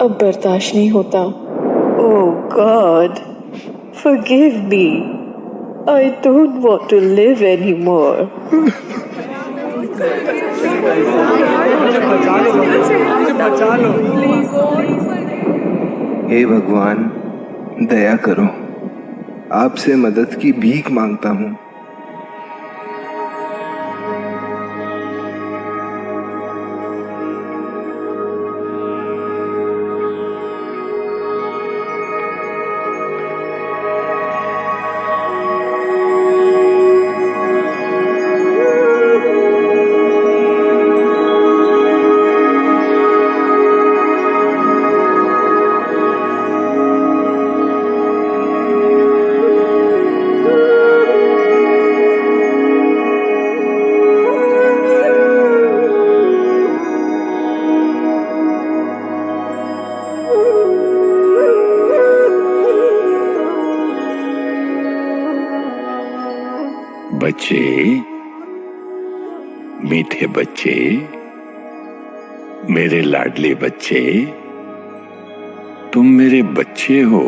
अब बर्दाश्त नहीं होता। Oh god, forgive me. I don't want to live anymore. हे भगवान, दया करो, आपसे मदद की भीख मांगता हूँ। बच्चे, मीठे बच्चे, मेरे लाडले बच्चे, तुम मेरे बच्चे हो।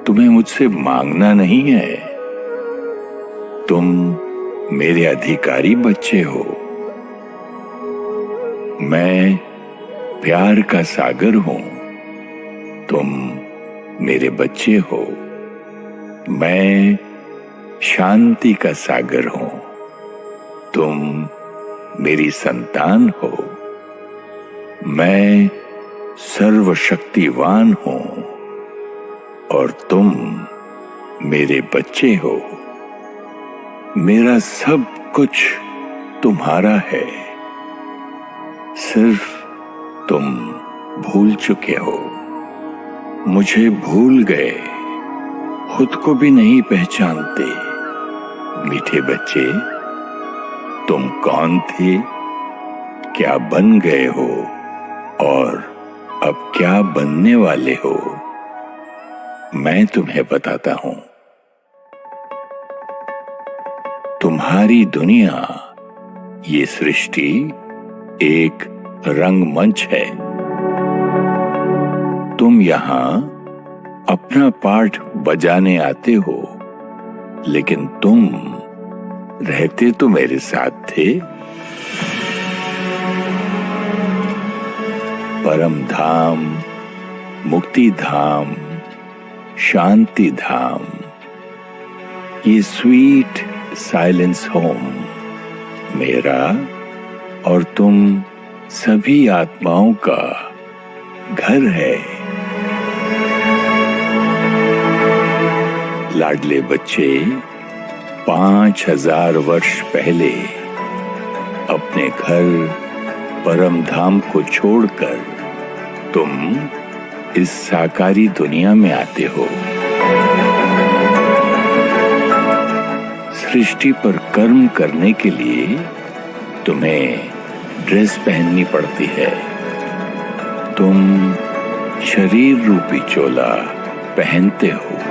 तुम्हें मुझसे मांगना नहीं है, तुम मेरे अधिकारी बच्चे हो। मैं प्यार का सागर हूं, तुम मेरे बच्चे हो। मैं शांति का सागर हूं, तुम मेरी संतान हो। मैं सर्वशक्तिवान हूं और तुम मेरे बच्चे हो। मेरा सब कुछ तुम्हारा है, सिर्फ तुम भूल चुके हो, मुझे भूल गए, खुद को भी नहीं पहचानते। मीठे बच्चे, तुम कौन थे, क्या बन गए हो और अब क्या बनने वाले हो, मैं तुम्हें बताता हूं। तुम्हारी दुनिया, ये सृष्टि एक रंगमंच है। तुम यहां अपना पार्ट बजाने आते हो, लेकिन तुम रहते तो मेरे साथ थे। परम धाम, मुक्ति धाम, शांति धाम, ये स्वीट साइलेंस होम मेरा और तुम सभी आत्माओं का घर है। लाडले बच्चे, 5000 वर्ष पहले अपने घर परम धाम को छोड़कर तुम इस साकारी दुनिया में आते हो। सृष्टि पर कर्म करने के लिए तुम्हें ड्रेस पहननी पड़ती है। तुम शरीर रूपी चोला पहनते हो।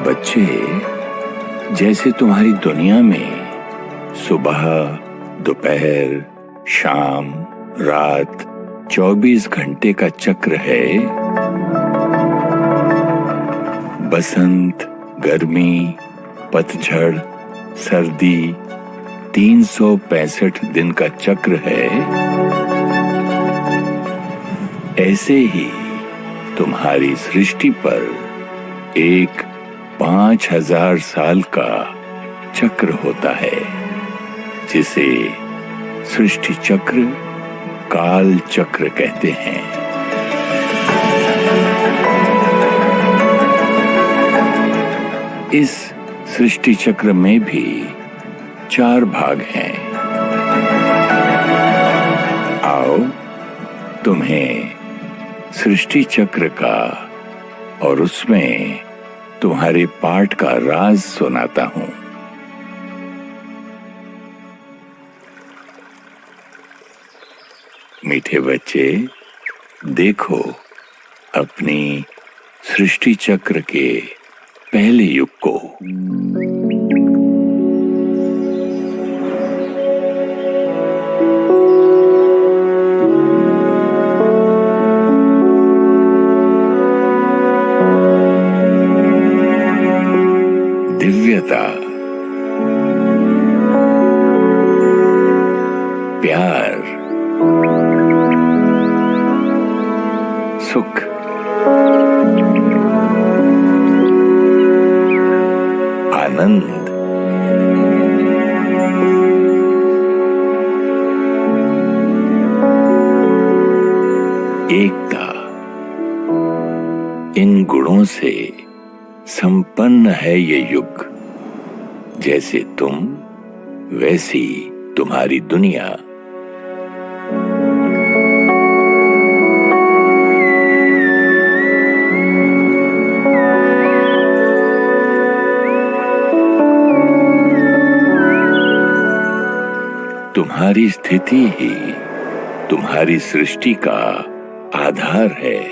बच्चे, जैसे तुम्हारी दुनिया में सुबह, दोपहर, शाम, रात 24 घंटे का चक्र है, बसंत, गर्मी, पतझड़, सर्दी 365 दिन का चक्र है, ऐसे ही तुम्हारी सृष्टि पर एक 5000 साल का चक्र होता है, जिसे सृष्टि चक्र, काल चक्र कहते हैं। इस सृष्टि चक्र में भी 4 भाग हैं। आओ, तुम्हें सृष्टि चक्र का और उसमें तुम्हारे पाठ का राज सुनाता हूं। मीठे बच्चे, देखो अपनी सृष्टि चक्र के पहले युग को। प्यार, सुख, आनंद, एकता, इन गुणों से संपन्न है ये युग। जैसे तुम वैसी तुम्हारी दुनिया। तुम्हारी स्थिति ही तुम्हारी सृष्टि का आधार है।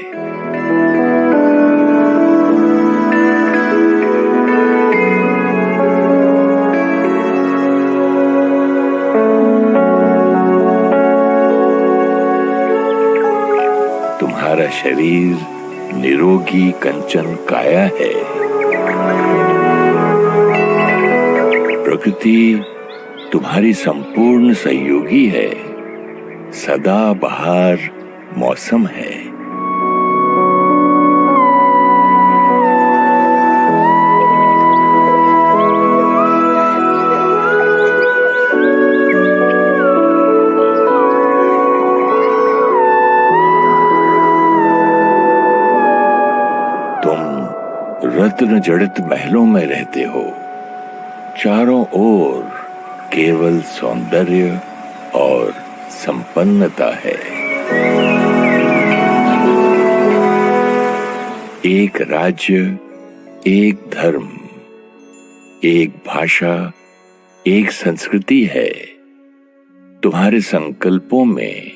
तुम्हारा शरीर निरोगी कंचन काया है। प्रकृति तुम्हारी संपूर्ण सहयोगी है। सदा बहार मौसम है। तुम रत्न जड़ित महलों में रहते हो। चारों ओर केवल सौंदर्य और संपन्नता है। एक राज्य, एक धर्म, एक भाषा, एक संस्कृति है। तुम्हारे संकल्पों में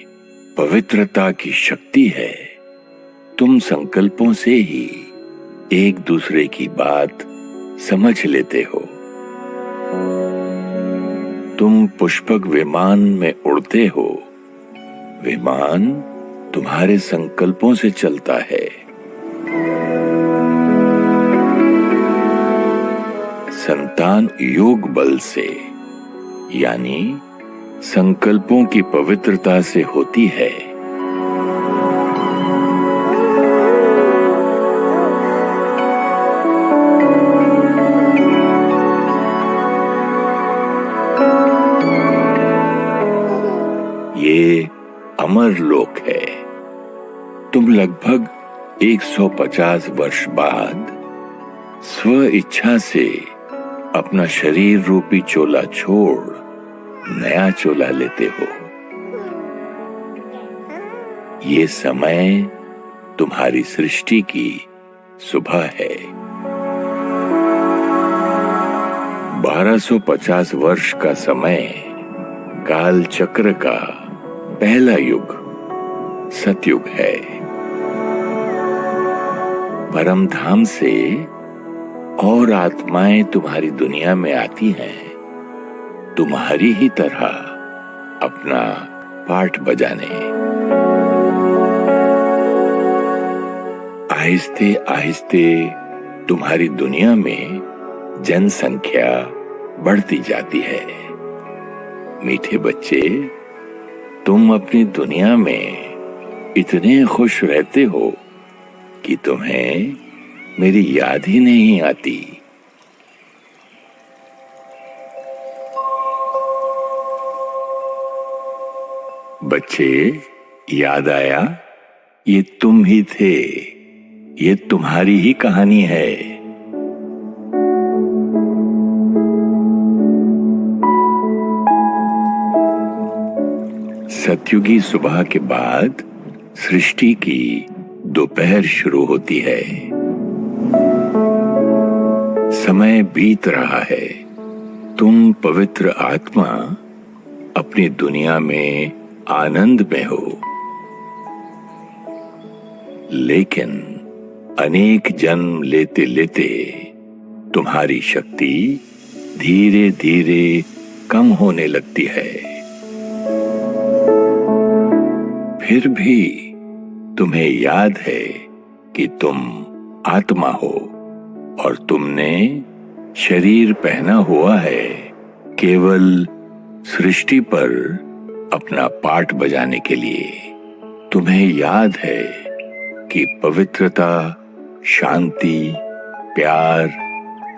पवित्रता की शक्ति है। तुम संकल्पों से ही एक दूसरे की बात समझ लेते हो। तुम पुष्पक विमान में उड़ते हो। विमान तुम्हारे संकल्पों से चलता है। संतान योग बल से, यानी संकल्पों की पवित्रता से होती है। ये अमर लोक है। तुम लगभग 150 वर्ष बाद स्व इच्छा से अपना शरीर रूपी चोला छोड़ नया चोला लेते हो। ये समय तुम्हारी सृष्टि की सुबह है। 1250 वर्ष का समय काल चक्र का पहला युग सतयुग है। परम धाम से और आत्माएं तुम्हारी दुनिया में आती हैं, तुम्हारी ही तरह अपना पाठ बजाने। आहिस्ते आहिस्ते तुम्हारी दुनिया में जनसंख्या बढ़ती जाती है। मीठे बच्चे, तुम अपनी दुनिया में इतने खुश रहते हो कि तुम्हें मेरी याद ही नहीं आती। बच्चे, याद आया? ये तुम ही थे। ये तुम्हारी ही कहानी है। सतयुगी सुबह के बाद सृष्टि की दोपहर शुरू होती है। समय बीत रहा है। तुम पवित्र आत्मा अपनी दुनिया में आनंद में हो। लेकिन अनेक जन्म लेते लेते तुम्हारी शक्ति धीरे धीरे कम होने लगती है। फिर भी तुम्हें याद है कि तुम आत्मा हो और तुमने शरीर पहना हुआ है केवल सृष्टि पर अपना पाठ बजाने के लिए। तुम्हें याद है कि पवित्रता, शांति, प्यार,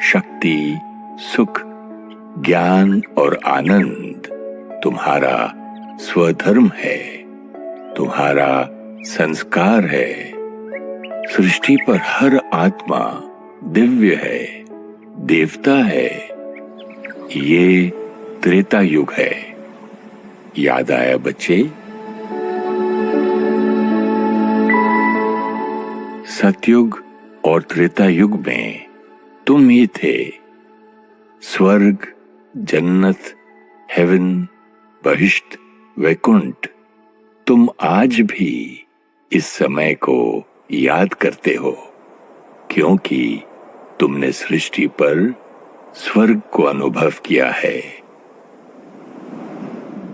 शक्ति, सुख, ज्ञान और आनंद तुम्हारा स्वधर्म है, तुम्हारा संस्कार है। सृष्टि पर हर आत्मा दिव्य है, देवता है। ये त्रेता युग है। याद आया बच्चे? सतयुग और त्रेता युग में तुम ही थे। स्वर्ग, जन्नत, हेवन, बहिष्ट, वैकुंठ, तुम आज भी इस समय को याद करते हो, क्योंकि तुमने सृष्टि पर स्वर्ग को अनुभव किया है।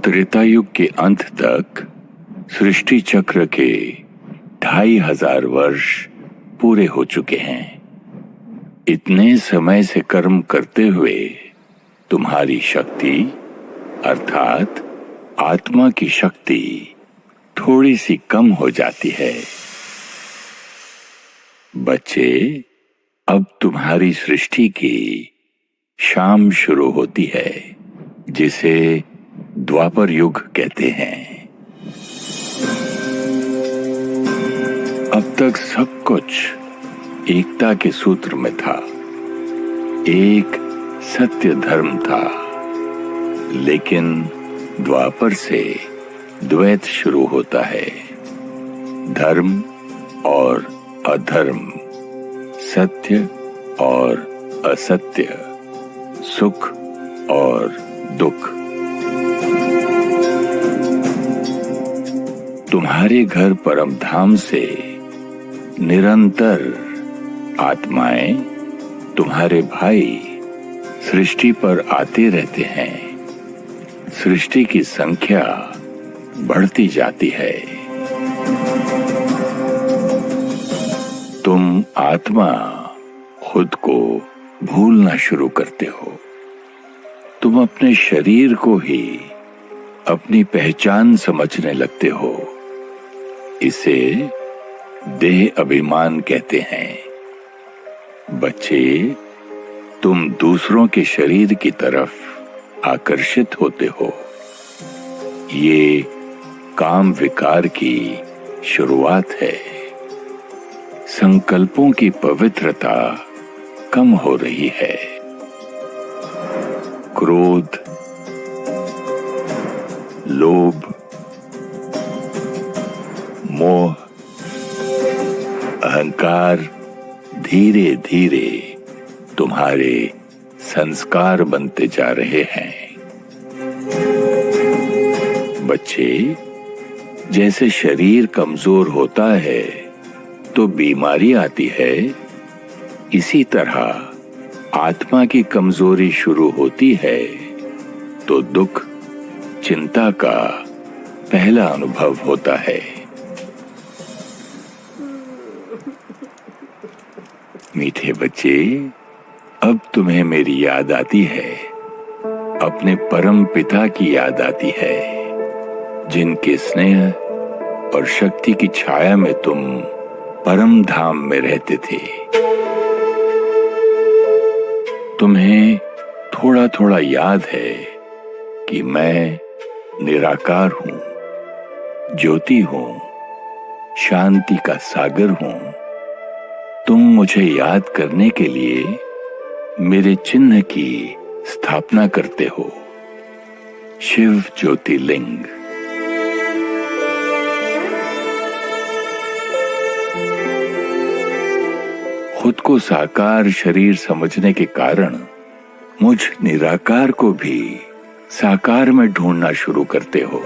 त्रेता युग के अंत तक सृष्टि चक्र के 2500 वर्ष पूरे हो चुके हैं। इतने समय से कर्म करते हुए तुम्हारी शक्ति अर्थात आत्मा की शक्ति थोड़ी सी कम हो जाती है। बच्चे, अब तुम्हारी सृष्टि की शाम शुरू होती है, जिसे द्वापर युग कहते हैं। अब तक सब कुछ एकता के सूत्र में था, एक सत्य धर्म था। लेकिन द्वापर से द्वैत शुरू होता है, धर्म और अधर्म, सत्य और असत्य, सुख और दुख। तुम्हारे घर परम धाम से निरंतर आत्माएं, तुम्हारे भाई सृष्टि पर आते रहते हैं। सृष्टि की संख्या बढ़ती जाती है। तुम आत्मा खुद को भूलना शुरू करते हो। तुम अपने शरीर को ही अपनी पहचान समझने लगते हो। इसे देह अभिमान कहते हैं। बच्चे, तुम दूसरों के शरीर की तरफ आकर्षित होते हो। ये काम विकार की शुरुआत है। संकल्पों की पवित्रता कम हो रही है। क्रोध, लोभ, मोह, अहंकार धीरे धीरे तुम्हारे संस्कार बनते जा रहे हैं। बच्चे, जैसे शरीर कमजोर होता है तो बीमारी आती है, इसी तरह आत्मा की कमजोरी शुरू होती है तो दुख, चिंता का पहला अनुभव होता है। मीठे बच्चे, अब तुम्हें मेरी याद आती है, अपने परम पिता की याद आती है, जिनके स्नेह और शक्ति की छाया में तुम परम धाम में रहते थे। तुम्हें थोड़ा थोड़ा याद है कि मैं निराकार हूं, ज्योति हूं, शांति का सागर हूं। तुम मुझे याद करने के लिए मेरे चिन्ह की स्थापना करते हो, शिव ज्योतिर्लिंग। खुद को साकार शरीर समझने के कारण मुझ निराकार को भी साकार में ढूंढना शुरू करते हो।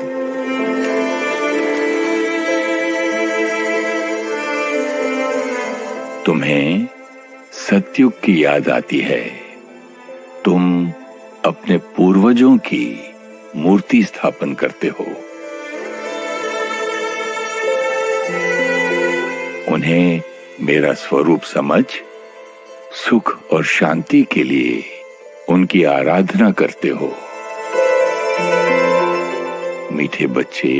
तुम्हें सतयुग की याद आती है। तुम अपने पूर्वजों की मूर्ति स्थापन करते हो। उन्हें मेरा स्वरूप समझ सुख और शांति के लिए उनकी आराधना करते हो। मीठे बच्चे,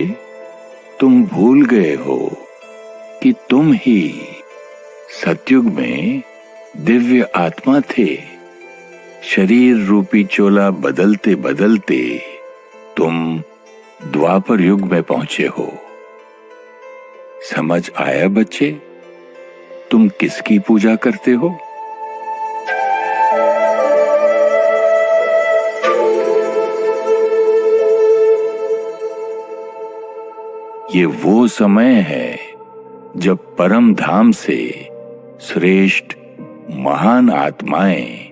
तुम भूल गए हो कि तुम ही सतयुग में दिव्य आत्मा थे। शरीर रूपी चोला बदलते बदलते तुम द्वापर युग में पहुंचे हो। समझ आया बच्चे, तुम किसकी पूजा करते हो? ये वो समय है जब परम धाम से श्रेष्ठ महान आत्माएं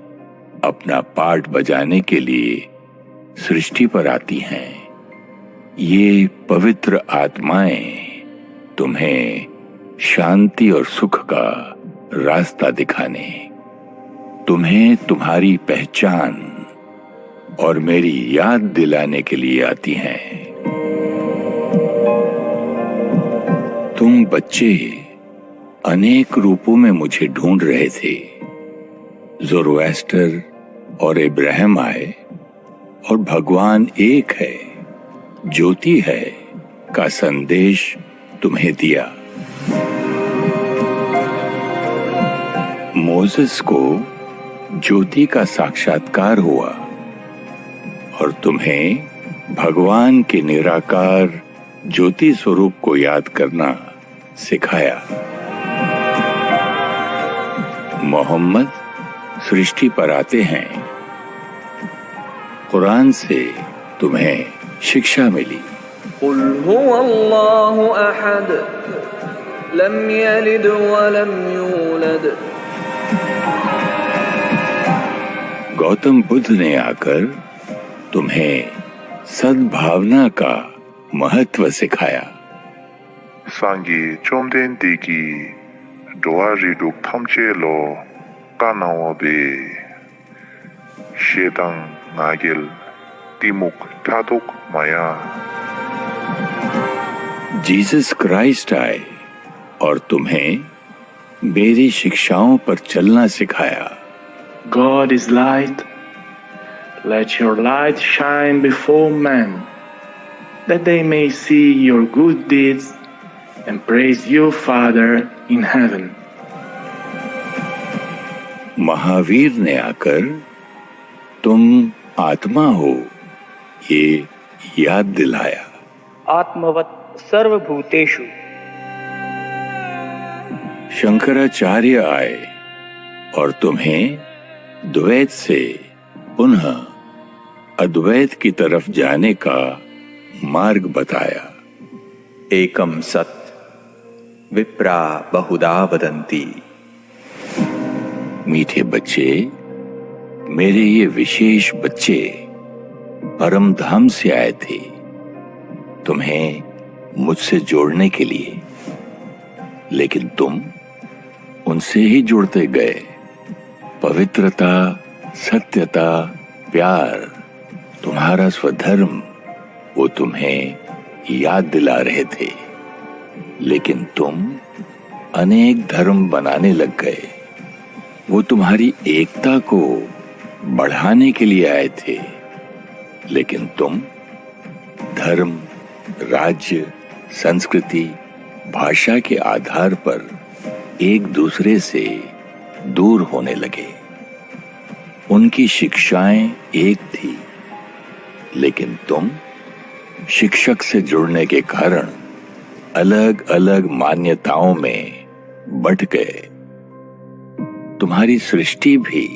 अपना पाठ बजाने के लिए सृष्टि पर आती हैं। ये पवित्र आत्माएं तुम्हें शांति और सुख का रास्ता दिखाने, तुम्हें तुम्हारी पहचान और मेरी याद दिलाने के लिए आती हैं। तुम बच्चे अनेक रूपों में मुझे ढूंढ रहे थे। ज़ोरोएस्टर और इब्राहिम आए और भगवान एक है, ज्योति है का संदेश तुम्हें दिया। मोसेस को ज्योति का साक्षात्कार हुआ और तुम्हें भगवान के निराकार ज्योति स्वरूप को याद करना सिखाया। मोहम्मद सृष्टि पर आते हैं। कुरान से तुम्हें शिक्षा मिली। कुल हुवल्लाहु अहद, लम यलिद वलम यूलद। गौतम बुद्ध ने आकर तुम्हें सद्भावना का महत्व सिखाया। 상기 좀 된 디기 도아리룩 탐체로 까나와베 शेदांग नागिल तिमुक ठादुक माया। जीसस क्राइस्ट आए और तुम्हें मेरी शिक्षाओं पर चलना सिखाया। God is light. Let your light shine before men, that they may see your good deeds and praise you, Father in heaven. Mahavir ने आकर तुम आत्मा हो ये याद दिलाया। आत्मवत् सर्वभूतेषु। शंकराचार्य आए और तुम्हें द्वैत से पुनः अद्वैत की तरफ जाने का मार्ग बताया। एकम सत् विप्रा बहुधा वदन्ति। मीठे बच्चे, मेरे ये विशेष बच्चे परम धाम से आए थे तुम्हें मुझसे जोड़ने के लिए, लेकिन तुम उनसे ही जुड़ते गए। पवित्रता, सत्यता, प्यार, तुम्हारा स्वधर्म वो तुम्हें याद दिला रहे थे, लेकिन तुम अनेक धर्म बनाने लग गए। वो तुम्हारी एकता को बढ़ाने के लिए आए थे, लेकिन तुम धर्म, राज्य, संस्कृति, भाषा के आधार पर एक दूसरे से दूर होने लगे। उनकी शिक्षाएं एक थी, लेकिन तुम शिक्षक से जुड़ने के कारण अलग अलग मान्यताओं में बंट गए। तुम्हारी सृष्टि भी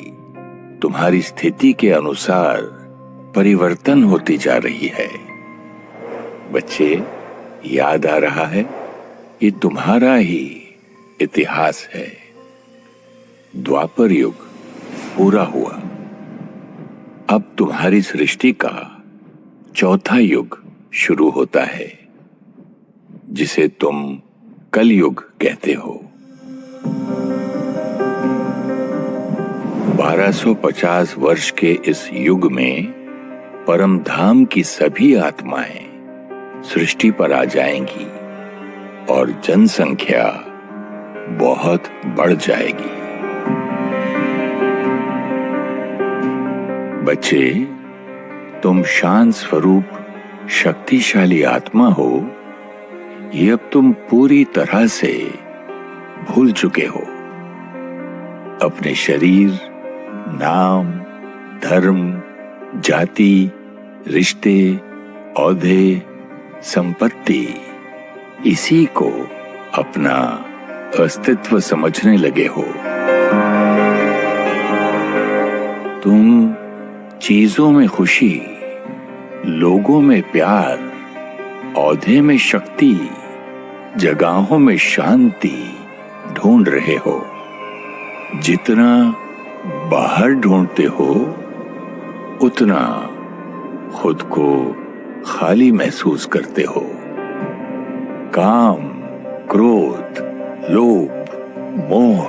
तुम्हारी स्थिति के अनुसार परिवर्तन होती जा रही है। बच्चे, याद आ रहा है, ये तुम्हारा ही इतिहास है। द्वापर युग पूरा हुआ। अब तुम्हारी सृष्टि का चौथा युग शुरू होता है, जिसे तुम कलयुग कहते हो। 1250 वर्ष के इस युग में परम धाम की सभी आत्माएं सृष्टि पर आ जाएंगी और जनसंख्या बहुत बढ़ जाएगी। बच्चे, तुम शांत स्वरूप शक्तिशाली आत्मा हो, ये अब तुम पूरी तरह से भूल चुके हो। अपने शरीर, नाम, धर्म, जाति, रिश्ते, औहदे, संपत्ति, इसी को अपना अस्तित्व समझने लगे हो। तुम चीजों में खुशी, लोगों में प्यार, औहदे में शक्ति, जगहों में शांति ढूंढ रहे हो। जितना बाहर ढूंढते हो, उतना खुद को खाली महसूस करते हो। काम, क्रोध, लोभ, मोह,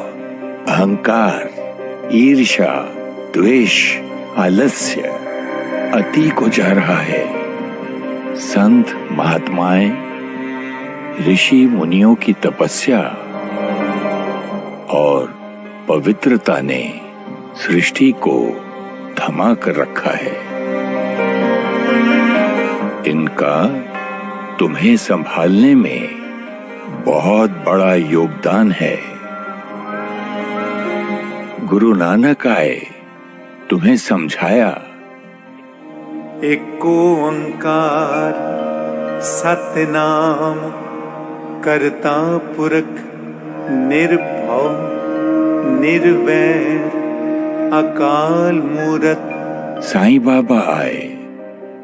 अहंकार, ईर्ष्या, द्वेष, आलस्य अति को जा रहा है। संत महात्माएं, ऋषि मुनियों की तपस्या और पवित्रता ने सृष्टि को थमा कर रखा है। इनका तुम्हें संभालने में बहुत बड़ा योगदान है। गुरु नानक आए, तुम्हें समझाया। एक ओंकार सतनाम करता पुरख निर्भव निर्वैर अकाल मूरत। साईं बाबा आए,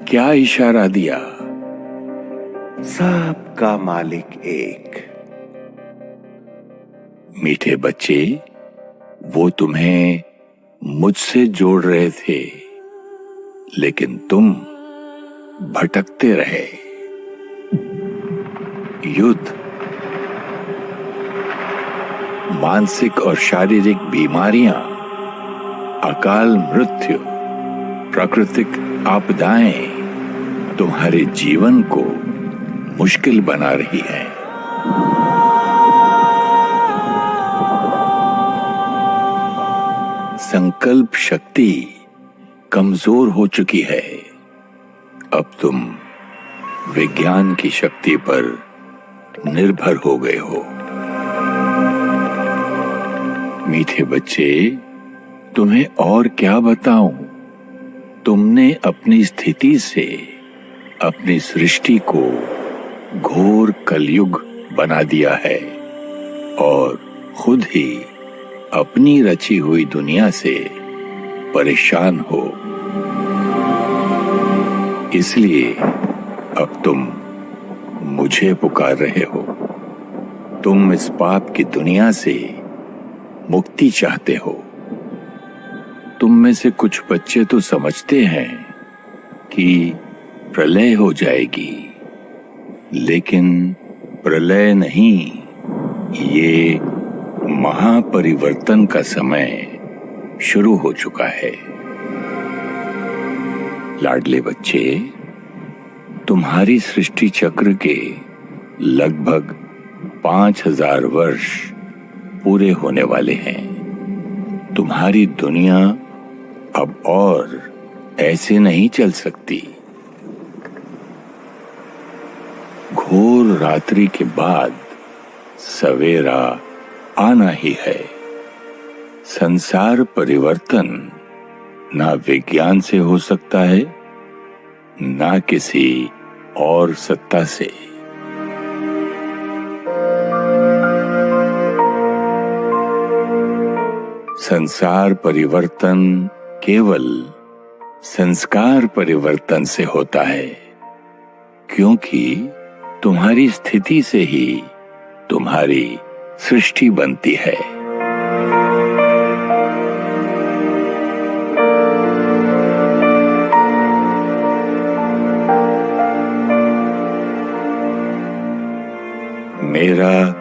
क्या इशारा दिया? सबका मालिक एक। मीठे बच्चे, वो तुम्हें मुझसे जोड़ रहे थे, लेकिन तुम भटकते रहे। युद्ध, मानसिक और शारीरिक बीमारियां, अकाल मृत्यु, प्राकृतिक आपदाएं तुम्हारे जीवन को मुश्किल बना रही हैं। संकल्प शक्ति कमजोर हो चुकी है। अब तुम विज्ञान की शक्ति पर निर्भर हो गए हो। मीठे बच्चे, तुम्हें और क्या बताऊं? तुमने अपनी स्थिति से अपनी सृष्टि को घोर कलयुग बना दिया है और खुद ही अपनी रची हुई दुनिया से परेशान हो। इसलिए अब तुम मुझे पुकार रहे हो। तुम इस पाप की दुनिया से मुक्ति चाहते हो। तुम में से कुछ बच्चे तो समझते हैं कि प्रलय हो जाएगी, लेकिन प्रलय नहीं, ये महापरिवर्तन का समय शुरू हो चुका है। लाडले बच्चे, तुम्हारी सृष्टि चक्र के लगभग 5000 वर्ष पूरे होने वाले हैं। तुम्हारी दुनिया अब और ऐसे नहीं चल सकती। घोर रात्रि के बाद सवेरा आना ही है। संसार परिवर्तन ना विज्ञान से हो सकता है, ना किसी और सत्ता से। संसार परिवर्तन केवल संस्कार परिवर्तन से होता है, क्योंकि तुम्हारी स्थिति से ही तुम्हारी सृष्टि बनती है। मेरा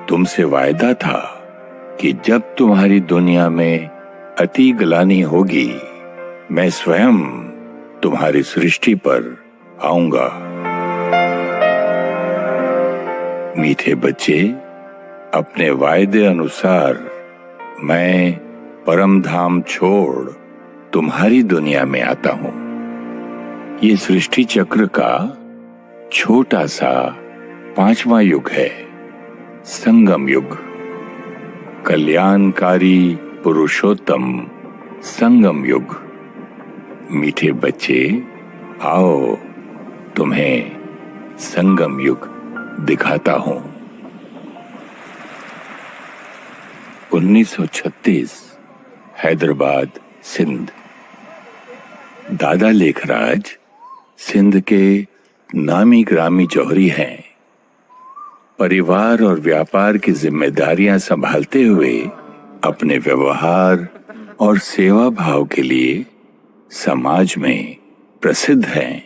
तुमसे वायदा था कि जब तुम्हारी दुनिया में अति ग्लानि होगी, मैं स्वयं तुम्हारी सृष्टि पर आऊंगा। मीठे बच्चे, अपने वायदे अनुसार मैं परम धाम छोड़ तुम्हारी दुनिया में आता हूं। ये सृष्टि चक्र का छोटा सा 5वां युग है, संगम युग। कल्याणकारी पुरुषोत्तम संगम युग। मीठे बच्चे, आओ तुम्हें संगम युग दिखाता हूं। 1936 हैदराबाद, सिंध। दादा लेखराज सिंध के नामी ग्रामी जौहरी हैं। परिवार और व्यापार की जिम्मेदारियां संभालते हुए अपने व्यवहार और सेवा भाव के लिए समाज में प्रसिद्ध हैं।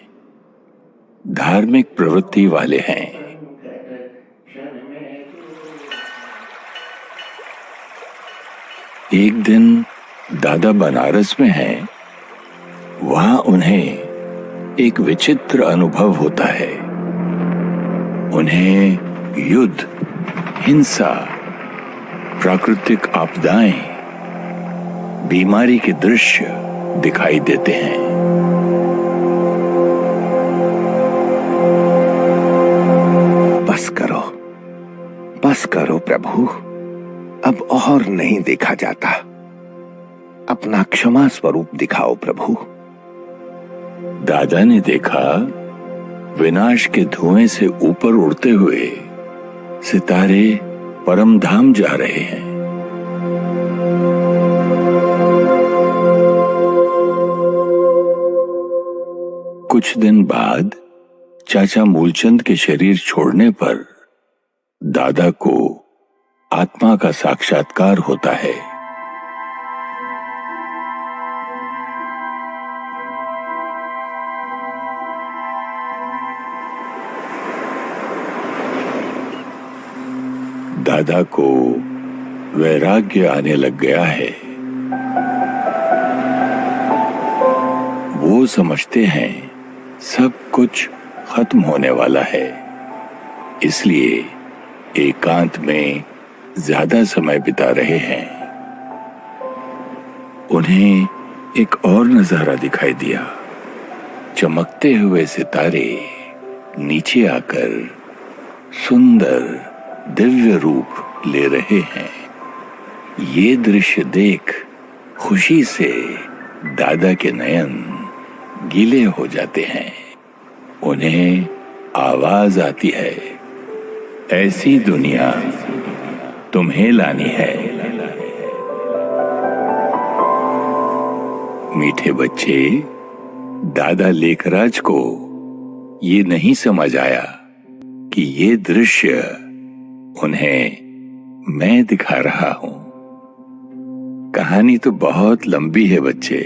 धार्मिक प्रवृत्ति वाले हैं। एक दिन दादा बनारस में हैं। वहां उन्हें एक विचित्र अनुभव होता है। उन्हें युद्ध, हिंसा, प्राकृतिक आपदाएं, बीमारी के दृश्य दिखाई देते हैं। बस करो प्रभु, अब और नहीं देखा जाता। अपना क्षमा स्वरूप दिखाओ प्रभु। दादा ने देखा, विनाश के धुएं से ऊपर उड़ते हुए सितारे परम धाम जा रहे हैं। कुछ दिन बाद चाचा मूलचंद के शरीर छोड़ने पर दादा को आत्मा का साक्षात्कार होता है। दादा को वैराग्य आने लग गया है। वो समझते हैं सब कुछ खत्म होने वाला है, इसलिए एकांत में ज्यादा समय बिता रहे हैं। उन्हें एक और नजारा दिखाई दिया। चमकते हुए सितारे नीचे आकर सुंदर दिव्य रूप ले रहे हैं। ये दृश्य देख खुशी से दादा के नयन गीले हो जाते हैं। उन्हें आवाज आती है, ऐसी दुनिया तुम्हें लानी है। मीठे बच्चे, दादा लेखराज को ये नहीं समझ आया कि ये दृश्य उन्हें मैं दिखा रहा हूं। कहानी तो बहुत लंबी है बच्चे,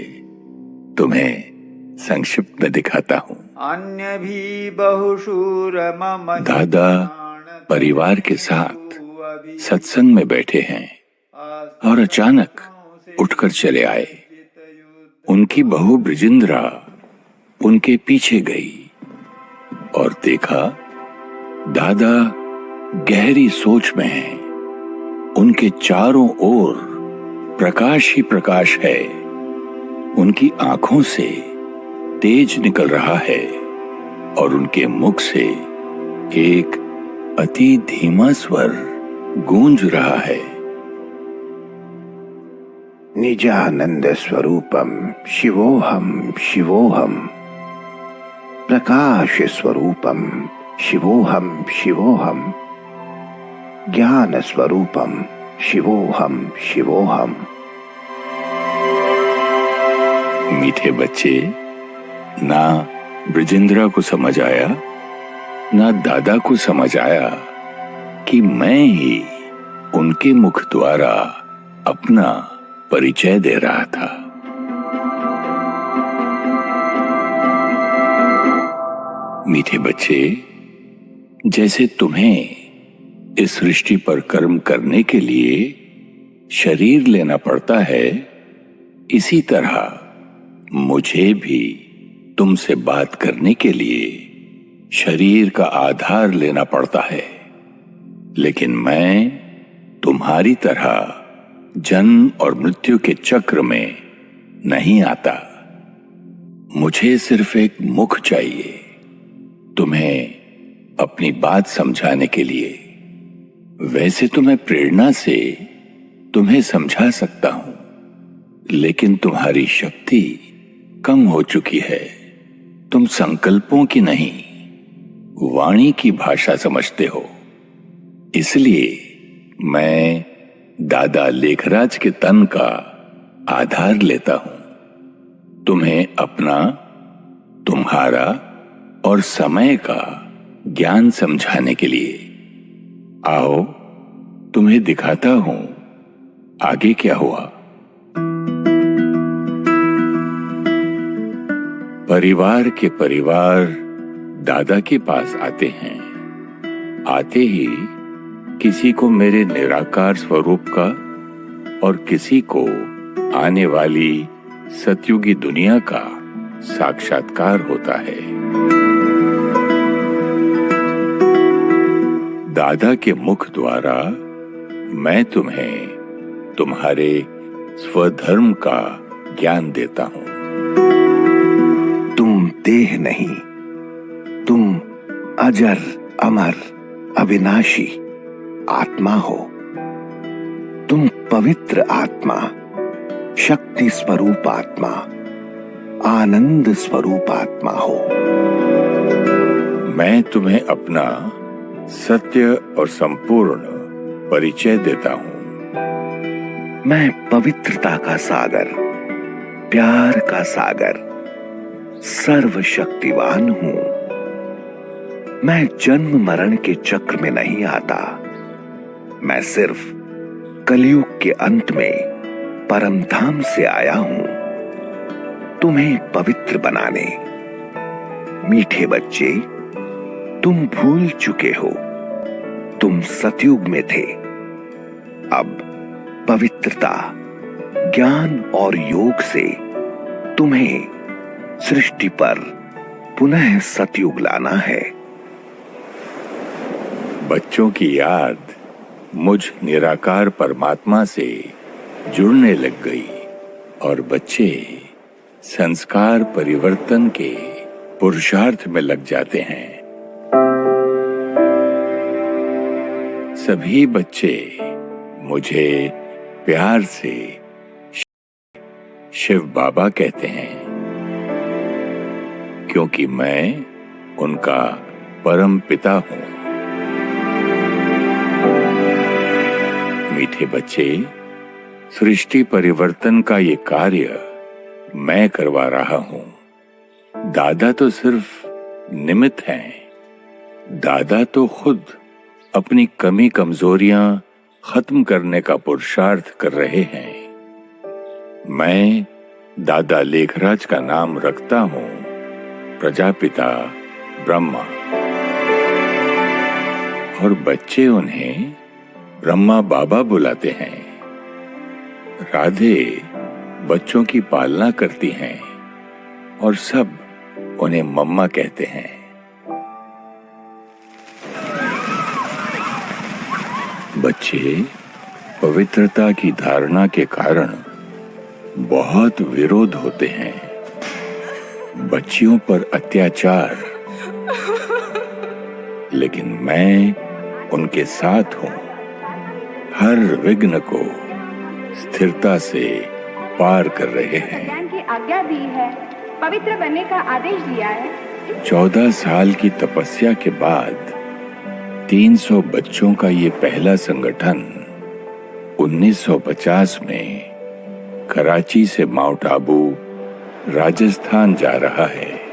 तुम्हें संक्षिप्त में दिखाता हूं। अन्य भी बहुशूर मम दादा परिवार के साथ सत्संग में बैठे हैं और अचानक उठकर चले आए। उनकी बहू ब्रिजिंद्रा उनके पीछे गई और देखा दादा गहरी सोच में हैं। उनके चारों ओर प्रकाश ही प्रकाश है। उनकी आंखों से तेज निकल रहा है और उनके मुख से एक अति धीमा स्वर गूंज रहा है। निजानंद स्वरूपम शिवोहम शिवोहम, प्रकाश स्वरूपम शिवोहम शिवोहम, ज्ञान स्वरूपम शिवोहम शिवोहम। मीठे बच्चे, ना ब्रिजिंद्रा को समझ आया ना दादा को समझ आया कि मैं ही उनके मुख द्वारा अपना परिचय दे रहा था। मीठे बच्चे, जैसे तुम्हें इस सृष्टि पर कर्म करने के लिए शरीर लेना पड़ता है, इसी तरह मुझे भी तुमसे बात करने के लिए शरीर का आधार लेना पड़ता है। लेकिन मैं तुम्हारी तरह जन्म और मृत्यु के चक्र में नहीं आता। मुझे सिर्फ एक मुख चाहिए। तुम्हें अपनी बात समझाने के लिए। वैसे तो मैं प्रेरणा से तुम्हें समझा सकता हूं, लेकिन तुम्हारी शक्ति कम हो चुकी है। तुम संकल्पों की नहीं, वाणी की भाषा समझते हो। इसलिए मैं दादा लेखराज के तन का आधार लेता हूं, तुम्हें अपना, तुम्हारा और समय का ज्ञान समझाने के लिए। आओ तुम्हें दिखाता हूं आगे क्या हुआ। परिवार के परिवार दादा के पास आते हैं। आते ही किसी को मेरे निराकार स्वरूप का और किसी को आने वाली सतयुगी दुनिया का साक्षात्कार होता है। दादा के मुख द्वारा मैं तुम्हें तुम्हारे स्वधर्म का ज्ञान देता हूं। तुम देह नहीं, तुम अजर अमर अविनाशी आत्मा हो। तुम पवित्र आत्मा, शक्ति स्वरूप आत्मा, आनंद स्वरूप आत्मा हो। मैं तुम्हें अपना सत्य और संपूर्ण परिचय देता हूं। मैं पवित्रता का सागर, प्यार का सागर, सर्वशक्तिवान हूं। मैं जन्म मरण के चक्र में नहीं आता। मैं सिर्फ कलयुग के अंत में परम धाम से आया हूं, तुम्हें पवित्र बनाने। मीठे बच्चे, तुम भूल चुके हो, तुम सतयुग में थे। अब पवित्रता, ज्ञान और योग से तुम्हें सृष्टि पर पुनः सतयुग लाना है। बच्चों की याद मुझ निराकार परमात्मा से जुड़ने लग गई और बच्चे संस्कार परिवर्तन के पुरुषार्थ में लग जाते हैं। सभी बच्चे मुझे प्यार से शिव बाबा कहते हैं, क्योंकि मैं उनका परम पिता हूं। मीठे बच्चे, सृष्टि परिवर्तन का ये कार्य मैं करवा रहा हूं। दादा तो सिर्फ निमित्त हैं। दादा तो खुद अपनी कमी कमजोरियां खत्म करने का पुरुषार्थ कर रहे हैं। मैं दादा लेखराज का नाम रखता हूं प्रजापिता ब्रह्मा, और बच्चे उन्हें ब्रह्मा बाबा बुलाते हैं। राधे बच्चों की पालना करती हैं और सब उन्हें मम्मा कहते हैं। बच्चे पवित्रता की धारणा के कारण बहुत विरोध होते हैं। बच्चियों पर अत्याचार, लेकिन मैं उनके साथ हूं। हर विघ्न को स्थिरता से पार कर रहे हैं। ज्ञान की आज्ञा दी है, पवित्र बनने का आदेश दिया है। 14 साल की तपस्या के बाद 300 बच्चों का ये पहला संगठन 1950 में कराची से माउंट आबू राजस्थान जा रहा है।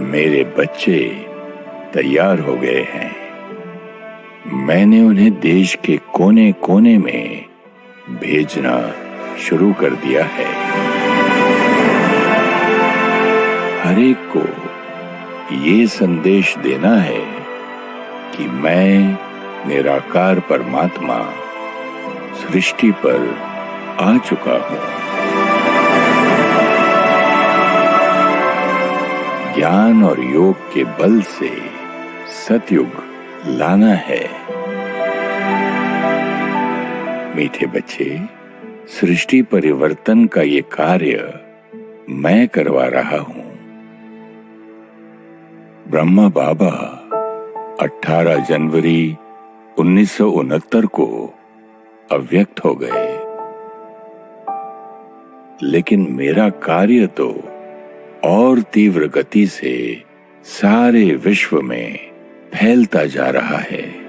मेरे बच्चे तैयार हो गए हैं। मैंने उन्हें देश के कोने कोने में भेजना शुरू कर दिया है। हर एक को ये संदेश देना है कि मैं निराकार परमात्मा सृष्टि पर आ चुका हूं। ज्ञान और योग के बल से सतयुग लाना है। मीठे बच्चे, सृष्टि परिवर्तन का ये कार्य मैं करवा रहा हूं। ब्रह्मा बाबा 18 जनवरी 1969 को अव्यक्त हो गए, लेकिन मेरा कार्य तो और तीव्र गति से सारे विश्व में फैलता जा रहा है।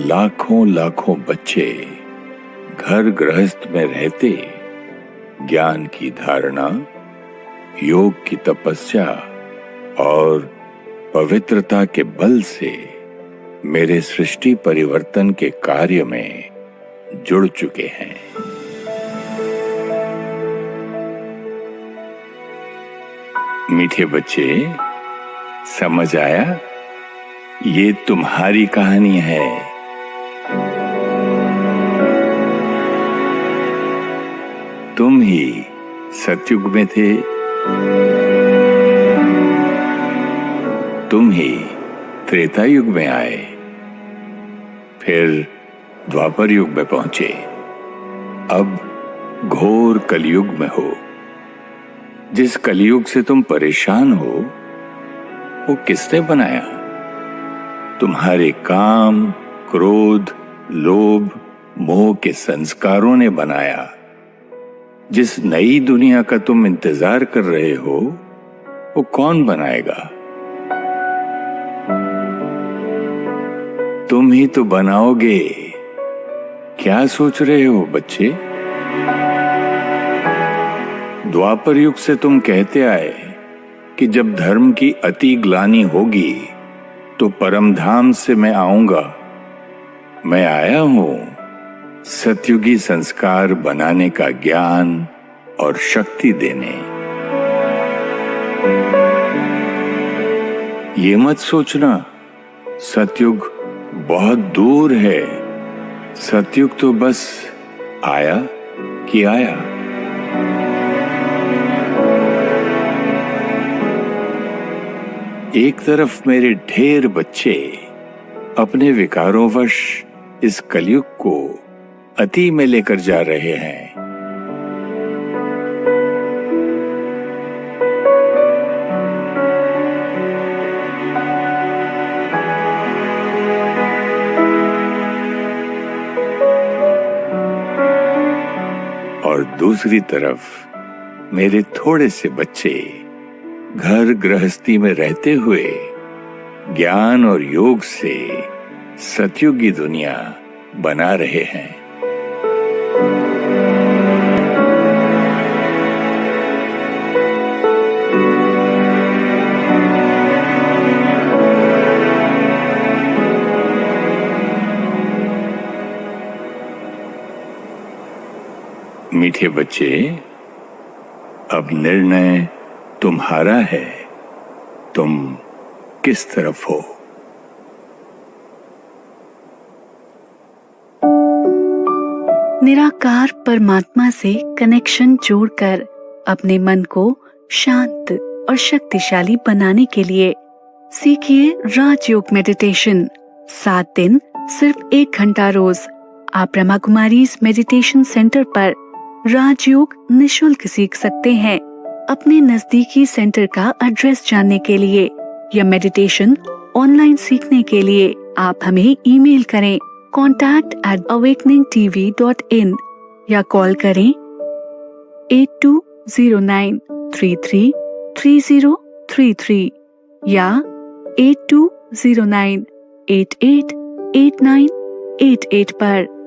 लाखों लाखों बच्चे घर गृहस्थ में रहते ज्ञान की धारणा, योग की तपस्या और पवित्रता के बल से मेरे सृष्टि परिवर्तन के कार्य में जुड़ चुके हैं। मीठे बच्चे, समझ आया? ये तुम्हारी कहानी है। तुम ही सतयुग में थे, तुम ही त्रेता युग में आए, फिर द्वापर युग में पहुंचे, अब घोर कलयुग में हो। जिस कलयुग से तुम परेशान हो, वो किसने बनाया? तुम्हारे काम, क्रोध, लोभ, मोह के संस्कारों ने बनाया। जिस नई दुनिया का तुम इंतजार कर रहे हो, वो कौन बनाएगा? तुम ही तो बनाओगे। क्या सोच रहे हो बच्चे? द्वापर युग से तुम कहते आए कि जब धर्म की अति ग्लानि होगी तो परम धाम से मैं आऊंगा। मैं आया हूं सतयुगी संस्कार बनाने का ज्ञान और शक्ति देने। ये मत सोचना सतयुग बहुत दूर है। सतयुग तो बस आया कि आया। एक तरफ मेरे ढेर बच्चे अपने विकारों वश इस कलयुग को अति में लेकर जा रहे हैं, और दूसरी तरफ मेरे थोड़े से बच्चे घर गृहस्थी में रहते हुए ज्ञान और योग से सतयुगी दुनिया बना रहे हैं। मीठे बच्चे, अब निर्णय तुम्हारा है। तुम किस तरफ हो? निराकार परमात्मा से कनेक्शन जोड़कर अपने मन को शांत और शक्तिशाली बनाने के लिए सीखिए राजयोग मेडिटेशन। 7 दिन सिर्फ 1 घंटा रोज। आप ब्रह्मा कुमारीज मेडिटेशन सेंटर पर राजयोग निशुल्क सीख सकते हैं। अपने नजदीकी सेंटर का एड्रेस जानने के लिए या मेडिटेशन ऑनलाइन सीखने के लिए आप हमें ईमेल करें contact@awakeningtv.in या कॉल करें 8209333033। या 8209888988 पर।